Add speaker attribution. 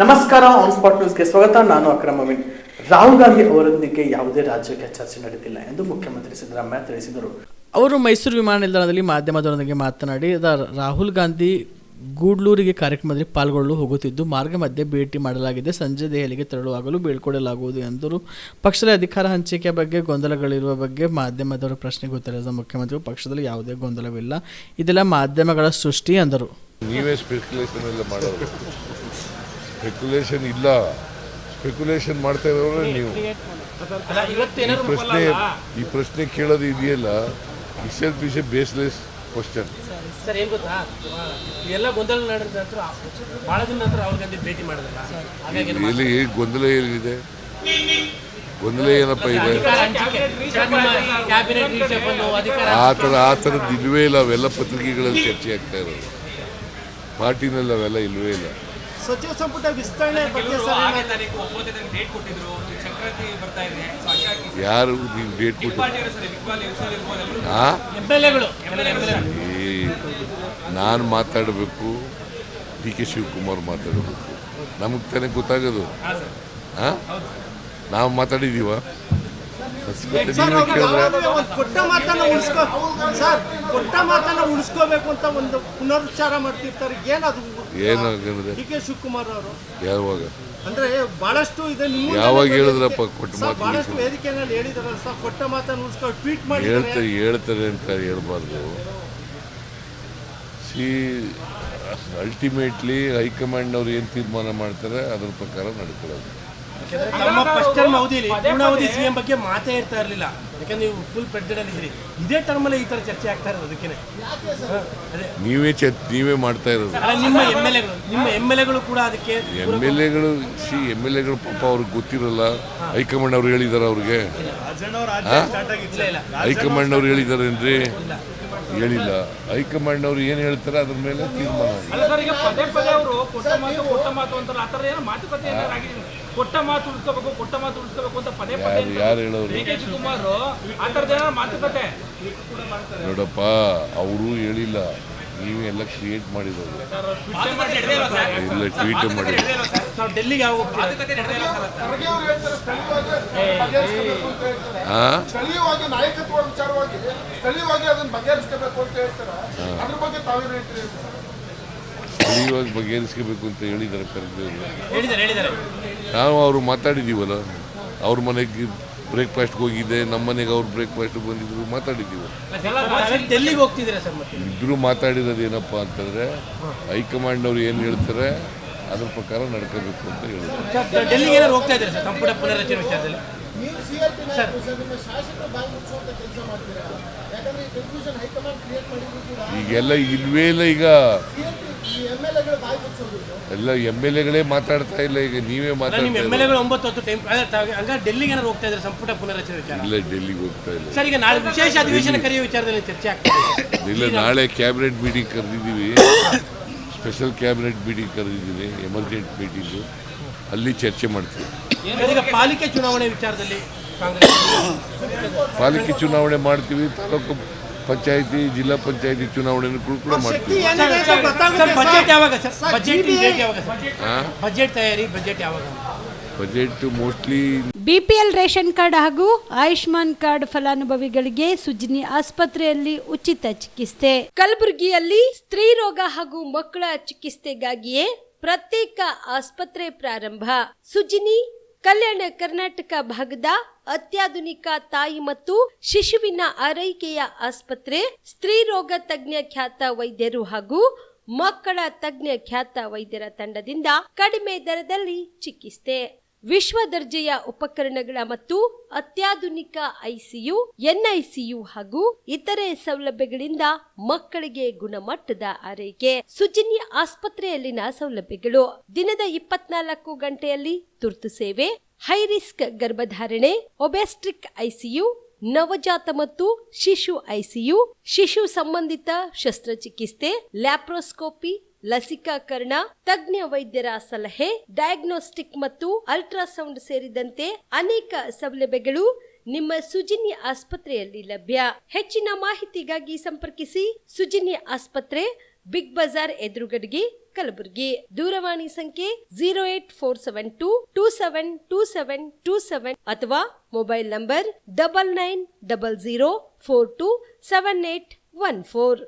Speaker 1: ನಮಸ್ಕಾರ, on spot ನ್ಯೂಸ್ಗೆ ಸ್ವಾಗತ. ನಾನು ಅಕ್ರಮ್ ಅಮೀನ್. ರಾಹುಲ್ ಗಾಂಧಿ ಅವರೊಂದಿಗೆ ಯಾವುದೇ ರಾಜಕೀಯ ಚರ್ಚೆ ನಡೆದಿಲ್ಲ ಎಂದು ಮುಖ್ಯಮಂತ್ರಿ ಸಿದ್ದರಾಮಯ್ಯ ತಿಳಿಸಿದರು. ಅವರು ಮೈಸೂರು ವಿಮಾನ ನಿಲ್ದಾಣದಲ್ಲಿ ಮಾಧ್ಯಮದವರೊಂದಿಗೆ ಮಾತನಾಡಿ, ರಾಹುಲ್ ಗಾಂಧಿ ಗೂಡ್ಲೂರಿಗೆ ಕಾರ್ಯಕ್ರಮದಲ್ಲಿ ಪಾಲ್ಗೊಳ್ಳಲು ಹೋಗುತ್ತಿದ್ದು ಮಾರ್ಗ ಮಧ್ಯೆ ಭೇಟಿ ಮಾಡಲಾಗಿದೆ. ಸಂಜೆ ದೆಹಲಿಗೆ ತೆರಳುವಾಗಲು ಬೀಳ್ಕೊಡಲಾಗುವುದು ಎಂದರು. ಪಕ್ಷದಲ್ಲಿ ಅಧಿಕಾರ ಹಂಚಿಕೆ ಬಗ್ಗೆ ಗೊಂದಲಗಳಿರುವ ಬಗ್ಗೆ ಮಾಧ್ಯಮದವರ ಪ್ರಶ್ನೆಗೆ ಉತ್ತರಿಸಿದ ಮುಖ್ಯಮಂತ್ರಿಗಳು, ಪಕ್ಷದಲ್ಲಿ ಯಾವುದೇ ಗೊಂದಲವಿಲ್ಲ, ಇದೆಲ್ಲ ಮಾಧ್ಯಮಗಳ ಸೃಷ್ಟಿ ಎಂದರು.
Speaker 2: ನೀವೇ ಸ್ಪೆಕ್ಯುಲೇಷನ್ ಎಲ್ಲ ಮಾಡೋದು. ಸ್ಪೆಕ್ಯುಲೇಷನ್ ಇಲ್ಲ, ಸ್ಪೆಕ್ಯುಲೇಷನ್ ಮಾಡ್ತಾ ಇರೋರು ನೀವು. ಈ ಪ್ರಶ್ನೆ ಕೇಳೋದು ಇದೆಯಲ್ಲ, itself is A baseless question.
Speaker 3: Sir, ಏನು ಗೊತ್ತಾ, ಎಲ್ಲ ಗೊಂದಲ ನಡೆದ ನಂತರ ಭಾಳ ದಿನ ನಂತರ ರಾಹುಲ್ ಗಾಂಧಿ ಭೇಟಿ ಮಾಡಿದ್ರಲ್ಲ, ಹಾಗಾಗಿ
Speaker 2: ಎಲ್ಲಿ ಗೊಂದಲ ಏನಿದೆ? ಗೊಂದಲ ಏನಪ್ಪ ಇದೆ? ಆ ಥರದ್ದು ಇಲ್ವೇ ಇಲ್ಲ. ಅವೆಲ್ಲ ಪತ್ರಿಕೆಗಳಲ್ಲಿ ಚರ್ಚೆ ಆಗ್ತಾ ಇರೋದು, ಪಾರ್ಟಿನಲ್ಲಿ ಅವೆಲ್ಲ ಇಲ್ವೇ ಇಲ್ಲ.
Speaker 3: ಸಚಿವ ಸಂಪುಟ ವಿಸ್ತರಣೆ ಬಗ್ಗೆ
Speaker 2: ಯಾರು ನೀವು ಡೇಟ್ ಕೊಟ್ಟು? ನಾನು ಮಾತಾಡಬೇಕು, ಡಿ ಕೆ ಶಿವಕುಮಾರ್ ಮಾತಾಡಬೇಕು, ನಮಗೆ ತಾನೇ ಗೊತ್ತಾಗೋದು. ನಾವು ಮಾತಾಡಿದೀವ?
Speaker 3: ಕೊಟ್ಟ ಮಾತನ್ನ ಉಳಿಸ್ಕೋಬೇಕು ಅಂತ ಒಂದು ಪುನರುಚ್ಚಾರ ಮಾಡ್ತಿರ್ತಾರೆ. ಏನದು?
Speaker 2: ಏನಾಗಂದ್ರೆ
Speaker 3: ಡಿ ಕೆ ಶಿವಕುಮಾರ್ ಅವರು
Speaker 2: ಯಾವಾಗ
Speaker 3: ಅಂದ್ರೆ ಬಹಳಷ್ಟು ಇದೆ.
Speaker 2: ಯಾವಾಗ ಹೇಳಿದ್ರಪ್ಪ ಕೊಟ್ಟ ಮಾತು?
Speaker 3: ಬಹಳಷ್ಟು ವೇದಿಕೆಯಲ್ಲಿ ಹೇಳಿದಾರಲ್ಲ ಸರ್, ಕೊಟ್ಟ ಮಾತನ್ನು ಉಳಿಸ್ಕೊಂಡು ಟ್ವೀಟ್ ಮಾಡಿ
Speaker 2: ಹೇಳ್ತಾರೆ ಅಂತ ಹೇಳ್ಬಾರ್ದು. ಅಲ್ಟಿಮೇಟ್ಲಿ ಹೈಕಮಾಂಡ್ ಅವ್ರು ಏನು ತೀರ್ಮಾನ ಮಾಡ್ತಾರೆ ಅದ್ರ ಪ್ರಕಾರ ನಡ್ಕೊಳ್ಳೋದು.
Speaker 3: ನಮ್ಮ ಫಸ್ಟ್ ಟರ್ಮ್ ಅವಧಿಯಲ್ಲಿ ಪೂರ್ಣಾವಧಿ ಸಿಎಂ ಬಗ್ಗೆ ಮಾತೇ ಇರ್ತಾ ಇರಲಿಲ್ಲ. ಯಾಕಂದ್ರೆ ನೀವು ಫುಲ್ ಪ್ರೆಸಿಡೆಂಟ್ ಇದ್ರಿ. ಇದೇ ಟರ್ಮಲ್ಲಿ ಈ ತರ ಚರ್ಚೆ ಆಗ್ತಾ ಇರೋದು. ಅದಕ್ಕೆ
Speaker 2: ನೀವೇ ಮಾಡ್ತಾ ಇರೋದು.
Speaker 3: ನಿಮ್ಮ ಎಮ್ ಎಲ್ ಎಗಳು ಕೂಡ ಅದಕ್ಕೆ
Speaker 2: ಎಮ್ ಎಲ್ ಎಗಳು ಪಾಪ ಅವ್ರಿಗೆ ಗೊತ್ತಿರಲ್ಲ. ಹೈಕಮಾಂಡ್ ಅವ್ರು ಹೇಳಿದಾರ ಅವ್ರಿಗೆ? ಹೈಕಮಾಂಡ್ ಅವ್ರು ಹೇಳಿದಾರೇನ್ರಿ? ಹೇಳಿಲ್ಲ. ಹೈಕಮಾಂಡ್ ಅವ್ರು ಏನು ಹೇಳ್ತಾರೆ ಅದ್ರ ಮೇಲೆ ತೀರ್ಮಾನ. ಯಾರು ಹೇಳೋರು? ನೋಡಪ್ಪ, ಅವರು ಹೇಳಿಲ್ಲ, ನೀವೆಲ್ಲ ಕ್ರಿಯೇಟ್ ಮಾಡಿರೋದು. ಇಲ್ಲ, ಟ್ವೀಟ್ ಮಾಡಿ.
Speaker 3: ಡೆಲ್ಲಿಗೆ ನಾಯಕತ್ವ ವಿಚಾರವಾಗಿ ಸ್ಥಳೀಯವಾಗಿ ಅದನ್ನು ಬಗೆಹರಿಸಬೇಕು ಅಂತ ಹೇಳ್ತಾರೆ. ಅದ್ರ ಬಗ್ಗೆ ತಾವೇನು ಹೇಳ್ತೀರಿ?
Speaker 2: ಸ್ಥಳೀಯವಾಗಿ ಬಗೆಹರಿಸ್ಕೋಬೇಕು ಅಂತ ಹೇಳಿದ್ದಾರೆ ಕರೆದಿದ್ದಾರೆ. ನಾವು ಅವರು ಮಾತಾಡಿದ್ದೀವಲ್ಲ, ಅವ್ರ ಮನೆಗೆ ಬ್ರೇಕ್ಫಾಸ್ಟ್ಗೆ ಹೋಗಿದ್ದೆ, ನಮ್ಮ ಮನೆಗೆ ಅವ್ರು ಬ್ರೇಕ್ಫಾಸ್ಟ್ ಬಂದಿದ್ರು, ಮಾತಾಡಿದ್ದೀವಿ.
Speaker 3: ಡೆಲ್ಲಿಗೆ ಹೋಗ್ತಿದ್ದೀರಾ ಸರ್?
Speaker 2: ಇಬ್ಬರು ಮಾತಾಡಿರೋದು ಏನಪ್ಪ ಅಂತಂದರೆ, ಹೈಕಮಾಂಡ್ ಅವ್ರು ಏನು ಹೇಳ್ತಾರೆ ಅದ್ರ ಪ್ರಕಾರ ನಡ್ಕೋಬೇಕು ಅಂತ ಹೇಳಿದ್ರು.
Speaker 3: ಡೆಲ್ಲಿಗೆ ಏನಾದ್ರು ಹೋಗ್ತಾ ಇದ್ದಾರೆ ಸರ್ ಸಂಪುಟ ಪುನರಚನೆ ವಿಚಾರದಲ್ಲಿ?
Speaker 2: ಈಗೆಲ್ಲ ಇಲ್ವೇ ಇಲ್ಲ. ಈಗ ಎಲ್ಲ ಎಮ್ ಎಲ್ ಎಗಳೇ ಮಾತಾಡ್ತಾ ಇಲ್ಲ. ಈಗ ನೀವೇ ಮಾತಾಡ್ತಾ
Speaker 3: ಡೆಲ್ಲಿಗೆ ಏನಾದ್ರು ಹೋಗ್ತಾ ಇದ್ದಾರೆ ಸಂಪುಟ ಪುನರಚನೆ ವಿಚಾರ?
Speaker 2: ಇಲ್ಲ, ಡೆಲ್ಲಿಗೆ ಹೋಗ್ತಾ ಇಲ್ಲ.
Speaker 3: ಸರ್, ಈಗ ನಾಳೆ ವಿಶೇಷ ಅಧಿವೇಶನ ಕರೆಯುವ ವಿಚಾರದಲ್ಲಿ ಚರ್ಚೆ ಆಗ್ತದೆ.
Speaker 2: ಇಲ್ಲ, ನಾಳೆ ಕ್ಯಾಬಿನೆಟ್ ಮೀಟಿಂಗ್ ಕರೆದಿದ್ದೀವಿ. ಸ್ಪೆಷಲ್ ಕ್ಯಾಬಿನೆಟ್ ಮೀಟಿಂಗ್ ಕರೆದಿದ್ದೀನಿ, ಎಮರ್ಜೆಂಟ್ ಮೀಟಿಂಗು. ಅಲ್ಲಿ ಚರ್ಚೆ ಮಾಡ್ತೀವಿ.
Speaker 3: ಈಗ ಪಾಲಿಕೆ ಚುನಾವಣೆ ವಿಚಾರದಲ್ಲಿ
Speaker 2: ಪಾಲಿಕೆ ಚುನಾವಣೆ ಮಾಡ್ತೀವಿ. ತಾಲೂಕು ಪಂಚಾಯತಿ, ಜಿಲ್ಲಾ ಪಂಚಾಯತಿ ಚುನಾವಣೆಯನ್ನು ಕೂಡ ಮಾಡ್ತೀವಿ.
Speaker 3: ಬಜೆಟ್ ತಯಾರಿ, ಬಜೆಟ್ ಯಾವಾಗ?
Speaker 2: Budget mostly
Speaker 4: BPL ration card ಹಾಗೂ ಆಯುಷ್ಮಾನ್ ಕಾರ್ಡ್ ಫಲಾನುಭವಿಗಳಿಗೆ ಸುಜ್ನಿ ಆಸ್ಪತ್ರೆಯಲ್ಲಿ ಉಚಿತ ಚಿಕಿತ್ಸೆ. ಕಲಬುರಗಿಯಲ್ಲಿ ಸ್ತ್ರೀ ರೋಗ ಹಾಗೂ ಮಕ್ಕಳ ಚಿಕಿತ್ಸೆಗಾಗಿಯೇ ಪ್ರತ್ಯೇಕ ಆಸ್ಪತ್ರೆ ಪ್ರಾರಂಭ. ಸುಜ್ನಿ ಕಲ್ಯಾಣ ಕರ್ನಾಟಕ ಭಾಗದ ಅತ್ಯಾಧುನಿಕ ತಾಯಿ ಮತ್ತು ಶಿಶುವಿನ ಆರೈಕೆಯ ಆಸ್ಪತ್ರೆ. ಸ್ತ್ರೀ ರೋಗ ತಜ್ಞ ಖ್ಯಾತ ವೈದ್ಯರು ಹಾಗೂ ಮಕ್ಕಳ ತಜ್ಞ ಖ್ಯಾತ ವೈದ್ಯರ ತಂಡದಿಂದ ಕಡಿಮೆ ದರದಲ್ಲಿ ಚಿಕಿತ್ಸೆ. ವಿಶ್ವ ದರ್ಜೆಯ ಉಪಕರಣಗಳ ಮತ್ತು ಅತ್ಯಾಧುನಿಕ ಐಸಿಯು, ಎನ್ಐಸಿಯು ಹಾಗೂ ಇತರೆ ಸೌಲಭ್ಯಗಳಿಂದ ಮಕ್ಕಳಿಗೆ ಗುಣಮಟ್ಟದ ಆರೈಕೆ. ಸುಜಿನಿ ಆಸ್ಪತ್ರೆಯಲ್ಲಿನ ಸೌಲಭ್ಯಗಳು: ದಿನದ 24 ಗಂಟೆಯಲ್ಲಿ ತುರ್ತು ಸೇವೆ, ಹೈ ರಿಸ್ಕ್ ಗರ್ಭಧಾರಣೆ, ಒಬೆಸ್ಟ್ರಿಕ್ ಐಸಿಯು, ನವಜಾತ ಮತ್ತು ಶಿಶು ಐಸಿಯು, ಶಿಶು ಸಂಬಂಧಿತ ಶಸ್ತ್ರಚಿಕಿತ್ಸೆ, ಲ್ಯಾಪ್ರೋಸ್ಕೋಪಿ, ಲಸಿಕಾಕರಣ, ತಜ್ಞ ವೈದ್ಯರ ಸಲಹೆ, ಡಯಾಗ್ನೋಸ್ಟಿಕ್ ಮತ್ತು ಅಲ್ಟ್ರಾಸೌಂಡ್ ಸೇರಿದಂತೆ ಅನೇಕ ಸೌಲಭ್ಯಗಳು ನಿಮ್ಮ ಸುಜಿನಿ ಆಸ್ಪತ್ರೆಯಲ್ಲಿ ಲಭ್ಯ. ಹೆಚ್ಚಿನ ಮಾಹಿತಿಗಾಗಿ ಸಂಪರ್ಕಿಸಿ ಸುಜಿನಿ ಆಸ್ಪತ್ರೆ, ಬಿಗ್ ಬಜಾರ್ ಎದುರುಗಡೆಗೆ, ಕಲಬುರಗಿ. ದೂರವಾಣಿ ಸಂಖ್ಯೆ 08472272727 ಅಥವಾ ಮೊಬೈಲ್ ನಂಬರ್ 9900427814.